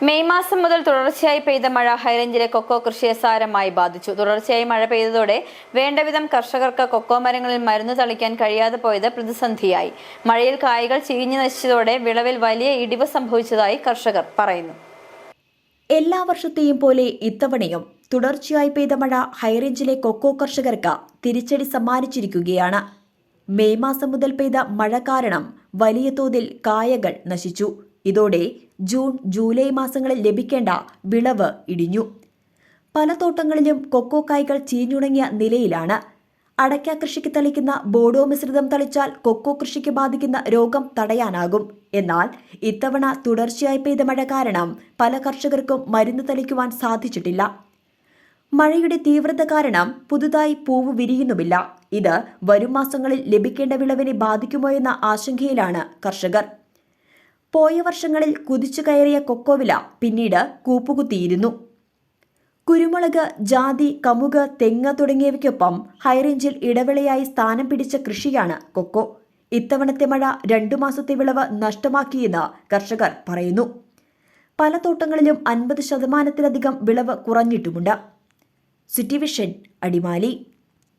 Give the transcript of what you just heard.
May മാസം മുതൽ തുടർച്ചയായി പെയ്ത മഴ ഹൈറേഞ്ചിലെ കൊക്കോ കൃഷിയെ സാരമായി ബാധിച്ചു. തുടർച്ചയായി മഴ പെയ്തതോടെ വേണ്ടവിധം കർഷകർക്ക് കൊക്കോ മരങ്ങളിൽ മരുന്ന് തളിക്കാൻ കഴിയാതെ പോയത് പ്രതിസന്ധിയായി. മഴയിൽ കായ്കൾ ചീഞ്ഞു നശിച്ചതോടെ വിളവിൽ വലിയ ഇടിവ് സംഭവിച്ചതായി കർഷകർ പറയുന്നു. എല്ലാ വർഷത്തെയും പോലെ ഇത്തവണയും തുടർച്ചയായി പെയ്ത മഴ ഹൈറേഞ്ചിലെ കൊക്കോ കർഷകർക്ക് തിരിച്ചടി സമ്മാനിച്ചിരിക്കുകയാണ്. മെയ് മാസം മുതൽ പെയ്ത മഴ കാരണം വലിയ തോതിൽ കായകൾ നശിച്ചു. ഇതോടെ ജൂൺ ജൂലൈ മാസങ്ങളിൽ ലഭിക്കേണ്ട വിളവ് ഇടിഞ്ഞു. പല തോട്ടങ്ങളിലും കൊക്കോ കായ്കൾ ചീഞ്ഞുണങ്ങിയ നിലയിലാണ്. അടയ്ക്ക കൃഷിക്ക് തളിക്കുന്ന ബോഡോ മിശ്രിതം തളിച്ചാൽ കൊക്കോ കൃഷിക്ക് ബാധിക്കുന്ന രോഗം തടയാനാകും. എന്നാൽ ഇത്തവണ തുടർച്ചയായി പെയ്ത മഴ കാരണം പല കർഷകർക്കും മരുന്ന് തളിക്കുവാൻ സാധിച്ചിട്ടില്ല. മഴയുടെ തീവ്രത കാരണം പുതുതായി പൂവ് വിരിയുന്നുമില്ല. ഇത് വരും മാസങ്ങളിൽ ലഭിക്കേണ്ട വിളവിനെ ബാധിക്കുമോ എന്ന ആശങ്കയിലാണ് കർഷകർ. പോയ വർഷങ്ങളിൽ കുതിച്ചു കയറിയ കൊക്കോ വില പിന്നീട് കൂപ്പുകുത്തിയിരുന്നു. കുരുമുളക്, ജാതി, കമുക്, തെങ്ങ് തുടങ്ങിയവയ്ക്കൊപ്പം ഹൈറേഞ്ചിൽ ഇടവേളയായി സ്ഥാനം പിടിച്ച കൃഷിയാണ് കൊക്കോ. ഇത്തവണത്തെ മഴ 2 മാസത്തെ വിളവ് നഷ്ടമാക്കിയെന്ന് കർഷകർ പറയുന്നു. പല തോട്ടങ്ങളിലും 50% വിളവ് കുറഞ്ഞിട്ടുമുണ്ട്. City vision, Adimali.